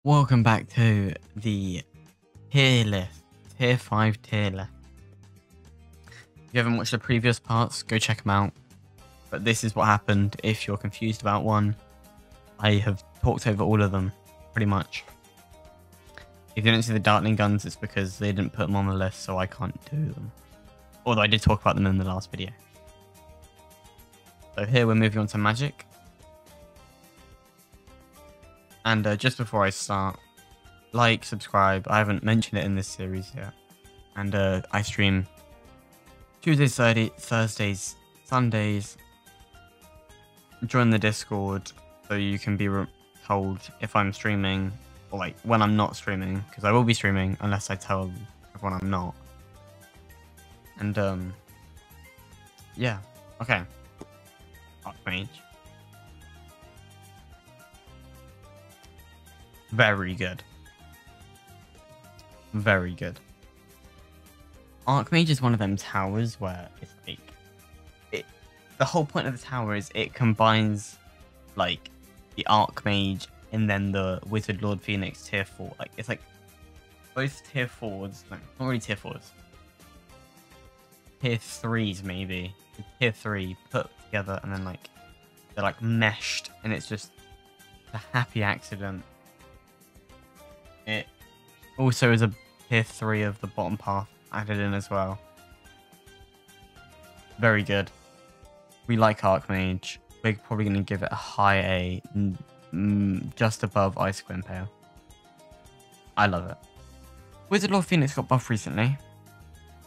Welcome back to the tier list, tier 5 tier list. If you haven't watched the previous parts, go check them out. But this is what happened if you're confused about one. I have talked over all of them, pretty much. If you didn't see the Dartling guns, it's because they didn't put them on the list, so I can't do them. Although I did talk about them in the last video. So here we're moving on to magic. And just before I start, like, subscribe. I haven't mentioned it in this series yet. And I stream Tuesdays, Thursdays, Sundays. Join the Discord so you can be told if I'm streaming or like when I'm not streaming, because I will be streaming unless I tell everyone I'm not. And yeah, okay. Archmage. Very good. Very good. Archmage is one of them towers where it's like... the whole point of the tower is it combines like the Archmage and then the Wizard Lord Phoenix tier 4. Like it's like both tier 4s. No, not really tier 4s. Tier 3s maybe. Tier 3 put together and then like they're like meshed and it's just a happy accident. It also is a tier 3 of the bottom path added in as well. Very good. We like Archmage. We're probably going to give it a high A, just above Icicle Impale. I love it. Wizard Lord Phoenix got buffed recently.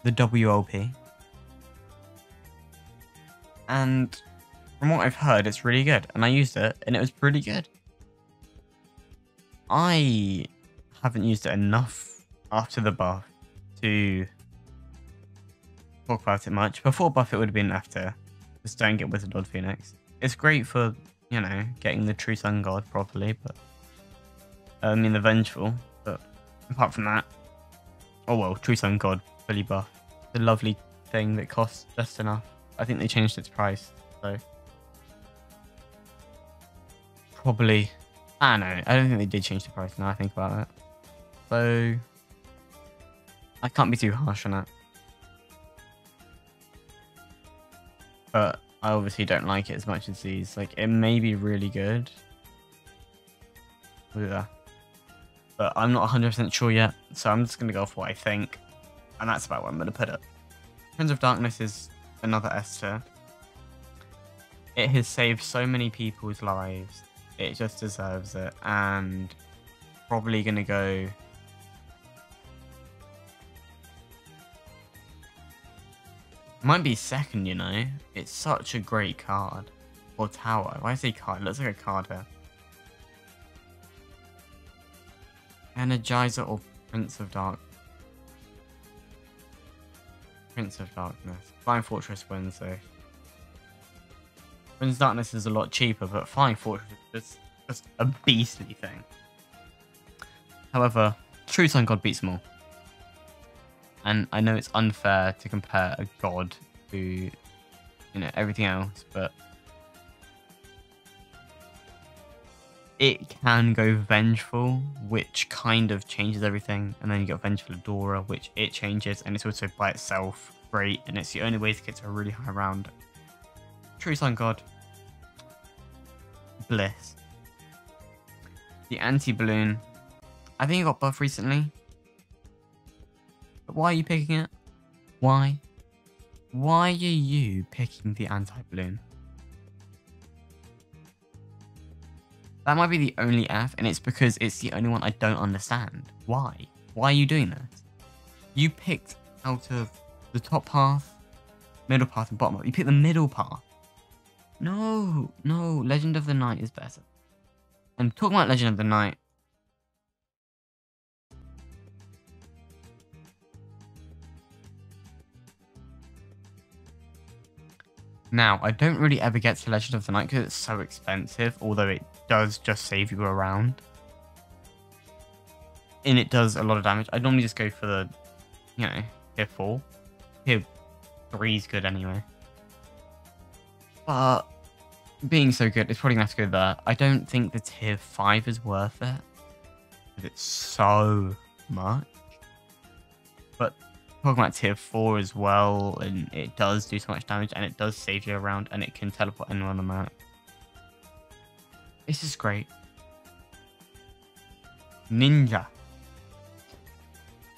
The WLP. And from what I've heard, it's really good. And I used it, and it was pretty good. I haven't used it enough after the buff to talk about it much. Before buff, it would have been after. Just don't get Wizard Lord Phoenix. It's great for, you know, getting the True Sun God properly, but I mean the Vengeful. But apart from that, oh well, True Sun God fully buff. It's a lovely thing that costs just enough. I think they changed its price, so probably. I don't know. I don't think they did change the price. Now I think about it. So I can't be too harsh on it. But I obviously don't like it as much as these. Like, it may be really good. Yeah. But I'm not 100% sure yet. So I'm just going to go off what I think. And that's about where I'm going to put it. Prince of Darkness is another S tier. It has saved so many people's lives. It just deserves it. And probably going to go... might be second, you know. It's such a great card. Or tower. Why I say card? It looks like a card here. Energizer or Prince of Dark. Prince of Darkness. Flying Fortress wins though. Prince of Darkness is a lot cheaper, but Flying Fortress is just a beastly thing. However, True Sun God beats them all. And I know it's unfair to compare a god to, you know, everything else, but it can go Vengeful, which kind of changes everything, and then you got Vengeful Adora, which it changes, and it's also by itself great, and it's the only way to get to a really high round. True Sun God. Bliss. The anti-balloon. I think it got buffed recently. But why are you picking it? Why? Why are you picking the anti-balloon? That might be the only F, and it's because it's the only one I don't understand. Why? Why are you doing this? You picked out of the top path, middle path, and bottom path. You picked the middle path. No, no, Legend of the Night is better. And talking about Legend of the Night, now, I don't really ever get to Legend of the Night because it's so expensive, although it does just save you a round. And it does a lot of damage. I normally just go for the, you know, tier 4. Tier 3 is good anyway. But being so good, it's probably going to have to go there. I don't think the tier 5 is worth it. with it so much. But talking about tier 4 as well, and it does do so much damage, and it does save you around, and it can teleport anyone on the map. This is great. Ninja.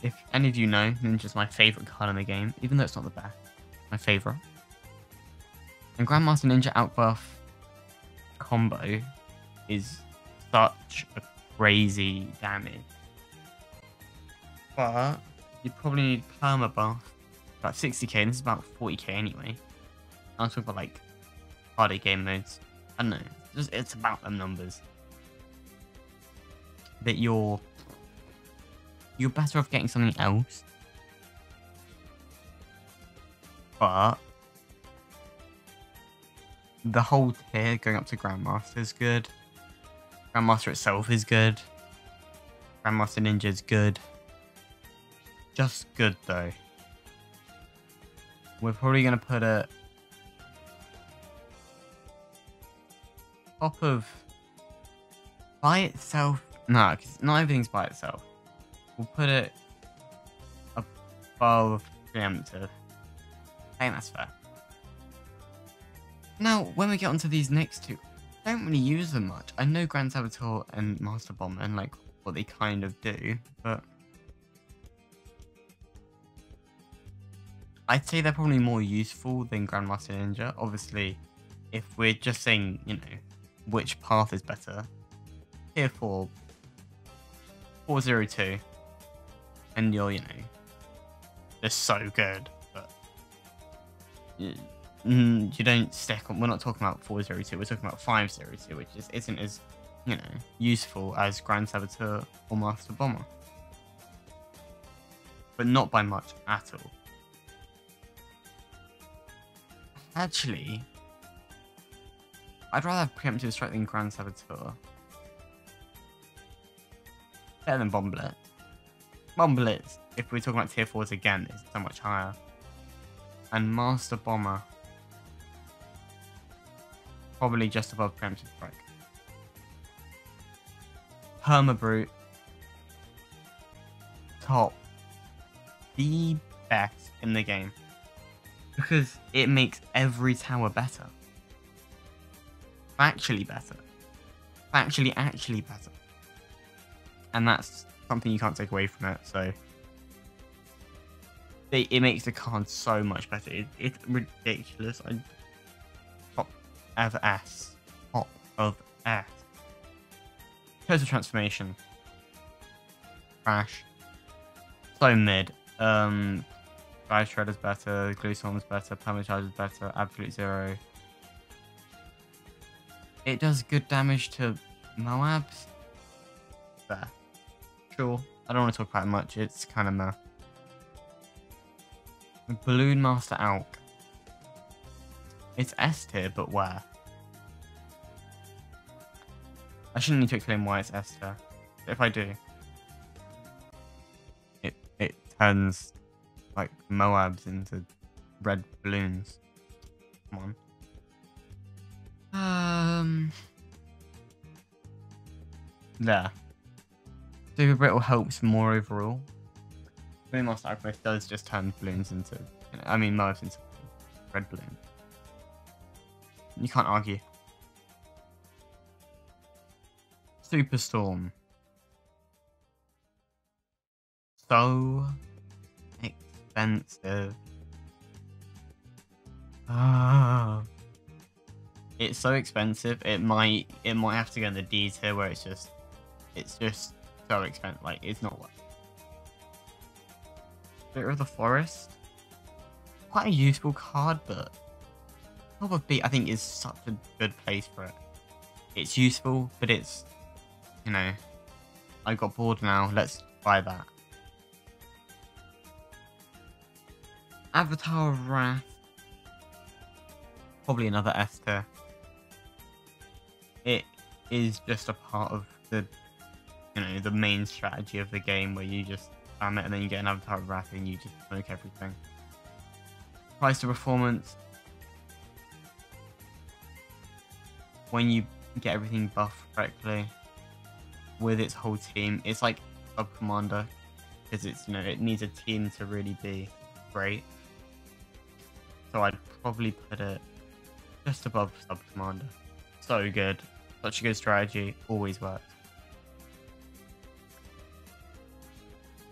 If any of you know, Ninja's my favourite card in the game, even though it's not the best. My favourite. And Grandmaster Ninja outbuff combo is such a crazy damage. But you probably need perma buff. About 60k, and this is about 40k anyway. I'm talking about like harder game modes. I don't know. It's about them numbers. That you're better off getting something else. But the whole tier going up to Grandmaster is good. Grandmaster itself is good. Grandmaster Ninja is good. Just good though. We're probably going to put it top of by itself. No, because not everything's by itself. We'll put it above preemptive. I think that's fair. Now, when we get onto these next two, I don't really use them much. I know Grand Saboteur and Master Bomber and like what they kind of do, but I'd say they're probably more useful than Grandmaster Ninja. Obviously, if we're just saying, you know, which path is better, tier 4, 402, and you're, you know, just so good, but you don't stick on. We're not talking about 402, we're talking about 502, which isn't as, you know, useful as Grand Saboteur or Master Bomber. But not by much at all. Actually, I'd rather have Preemptive Strike than Grand Saboteur. Better than Bomb Blitz. Bomb Blitz, if we're talking about tier 4s again, is so much higher. And Master Bomber, probably just above Preemptive Strike. Permabrute, top, the best in the game. Because it makes every tower better. Actually better. Actually better. And that's something you can't take away from it, so it makes the card so much better. It's ridiculous. Top of S. Top of S. Total Transformation. Crash. So mid. Fire Shredder's better, Glue Storm's better, Permacharge's better, Absolute Zero. It does good damage to Moabs. There. Sure. I don't want to talk about it much, it's kind of meh. Balloon Master Alk. It's S tier, but where? I shouldn't need to explain why it's S tier. If I do, it turns like Moabs into red balloons. Come on. There. Super Brittle helps more overall. Balloon Master Archmage does just turn balloons into, you know, I mean Moabs into red balloons. You can't argue. Superstorm. So expensive. It's so expensive. It might have to go in the D tier where it's just so expensive. Like, it's not worth it. Spirit of the Forest. Quite a useful card, but top of B I think is such a good place for it. It's useful, but it's, you know, I got bored now. Let's buy that. Avatar of Wrath. Probably another S tier. It is just a part of the, you know, the main strategy of the game where you just spam it and then you get an Avatar of Wrath and you just smoke everything. Price to performance. When you get everything buffed correctly. with its whole team. It's like sub commander because it's, you know, it needs a team to really be great. So I'd probably put it just above sub commander. So good, such a good strategy, always works.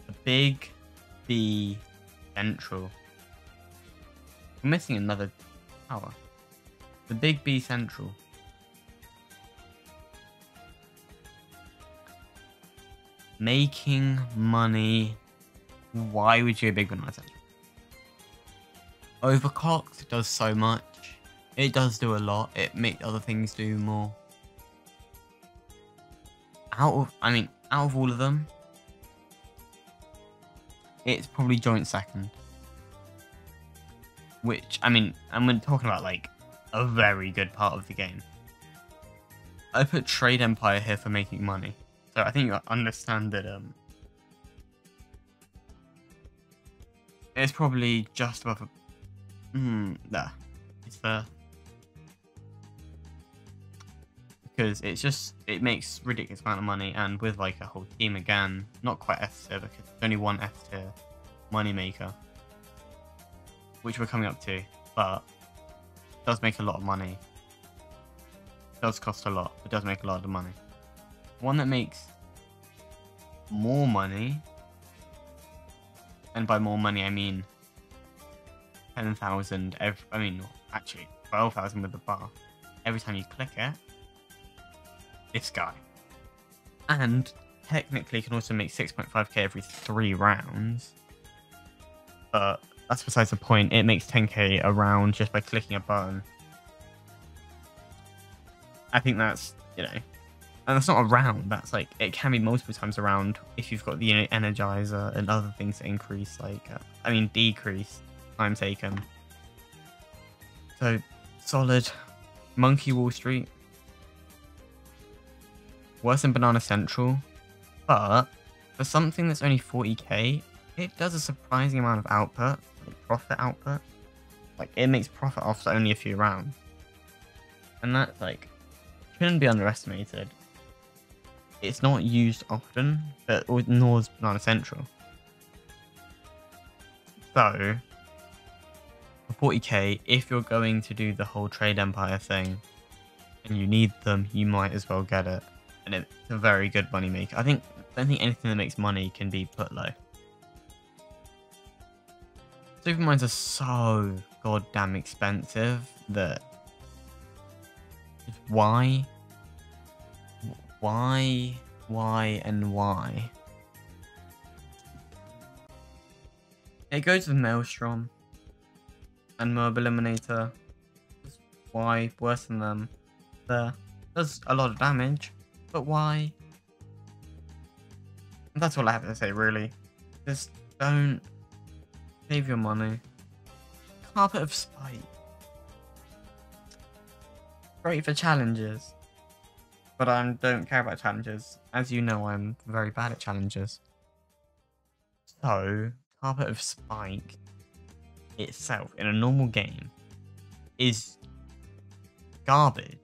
The big B central. We're missing another tower. The big B central. Making money. Why would you go big banana central? Overclocked does so much. It does do a lot. It makes other things do more. Out of all of them, it's probably joint second. Which, I mean, and we're talking about like a very good part of the game. I put Trade Empire here for making money. So I think you understand that it's probably just above a there. It's there. Because it makes ridiculous amount of money, and with like a whole team again, not quite S tier because there's only one S tier money maker, which we're coming up to, but it does make a lot of money. It does cost a lot, but it does make a lot of money. One that makes more money, and by more money I mean 10,000 actually 12,000 with the bar every time you click it. This guy. And technically can also make 6.5k every 3 rounds. But that's besides the point. It makes 10k a round just by clicking a button. I think that's, you know, and that's not a round. That's like, it can be multiple times a round if you've got the, you know, energizer and other things to increase, like, decrease time taken. So, solid. Monkey Wall Street. Worse than Banana Central, but for something that's only 40k, it does a surprising amount of output, like profit output. Like, it makes profit after only a few rounds. And that, like, shouldn't be underestimated. It's not used often, but nor is Banana Central. So, for 40k, if you're going to do the whole Trade Empire thing, and you need them, you might as well get it. And it's a very good money maker. I don't think anything that makes money can be put low. Superminds are so goddamn expensive that why, and why? It goes with Maelstrom and Mob Eliminator. Why? Worse than them. There. Does a lot of damage. But why? That's all I have to say, really. Just don't save your money. Carpet of Spite. Great for challenges. But I don't care about challenges. As you know, I'm very bad at challenges. So, Carpet of Spike itself, in a normal game, is garbage.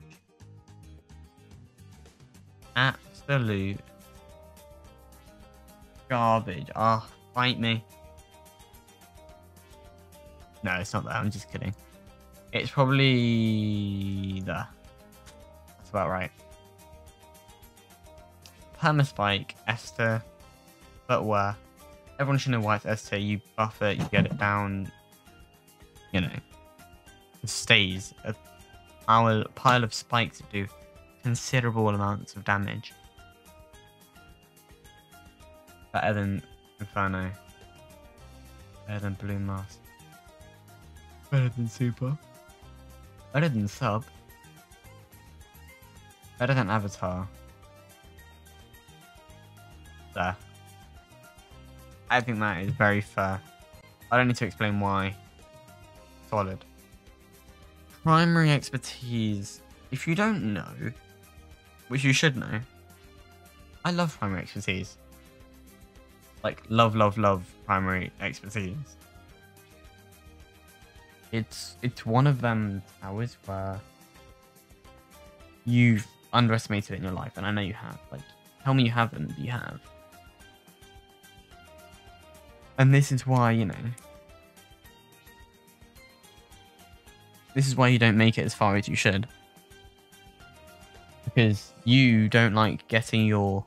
Absolute garbage. Ah, fight me. No, it's not that. I'm just kidding. It's probably there. That's about right. Permaspike, Esther, but where? Everyone should know why it's Esther. You buff it, you get it down. You know, it stays. A pile of spikes that do considerable amounts of damage. Better than Inferno. Better than Blue Mask. Better than Super. Better than Sub. Better than Avatar. There. I think that is very fair. I don't need to explain why. Solid. Primary expertise. If you don't know, which you should know, I love primary expertise. Like, love primary expertise. It's one of them towers where you've underestimated it in your life, and I know you have. Like, Tell me you haven't, but you have. And this is why, you know, this is why you don't make it as far as you should. Because you don't like getting your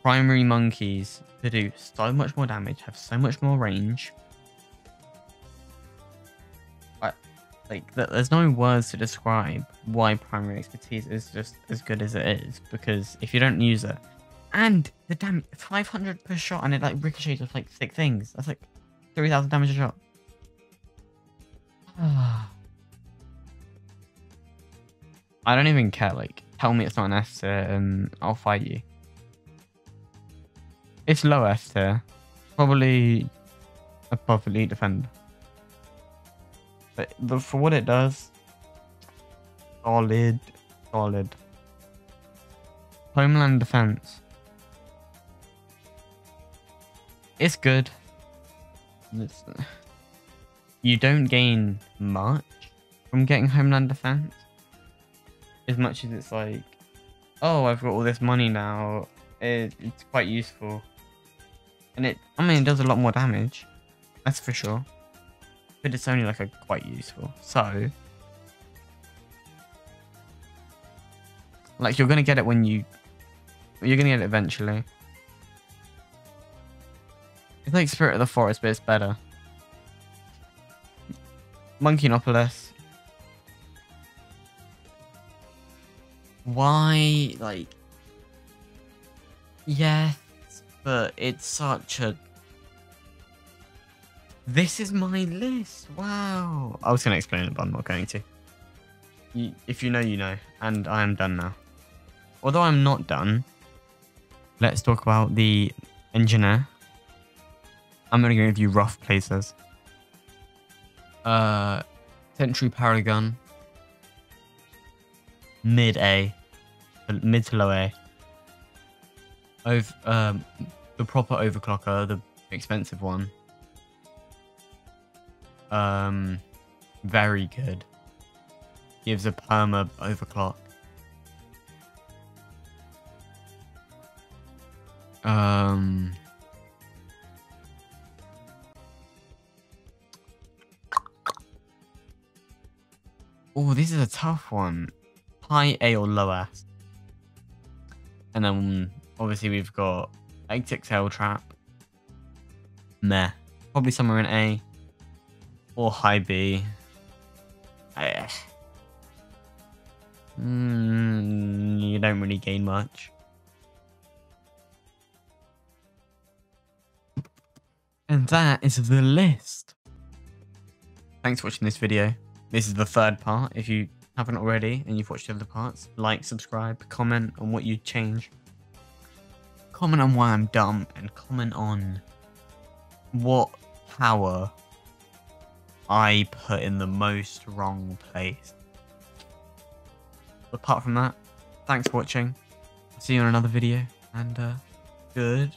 primary monkeys to do so much more damage, have so much more range. There's no words to describe why primary expertise is just as good as it is, because if you don't use it, and the damage 500 per shot, and it like ricochets with like 6 things, that's like 3,000 damage a shot. I don't even care, like, tell me it's not an S tier and I'll fight you. It's low S tier, probably above elite defender. But for what it does, solid. Homeland Defense. It's good. You don't gain much from getting Homeland Defense. As much as it's like, oh, I've got all this money now. It's quite useful. And it does a lot more damage. That's for sure. But it's only like quite useful. So, like, you're gonna get it you're gonna get it eventually. It's like Spirit of the Forest, but it's better. Monkeyonopolis. Why, like, yes, but it's such a. This is my list. Wow. I was going to explain it, but I'm not going to. If you know, you know. And I am done now. Although I'm not done, let's talk about the engineer. I'm going to give you rough places. Sentry Paragon. Mid A. Mid to low A. The proper overclocker, the expensive one. Very good. Gives a perma overclock. Oh, this is a tough one. High A or low S. And then obviously we've got 8XL trap. Meh. Probably somewhere in A. Or high B. You don't really gain much. And that is the list. Thanks for watching this video. This is the third part. If you haven't already and you've watched the other parts, like, subscribe, comment on what you'd change. Comment on why I'm dumb, and comment on what power I put in the most wrong place. Apart from that, thanks for watching. See you in another video, and goodbye.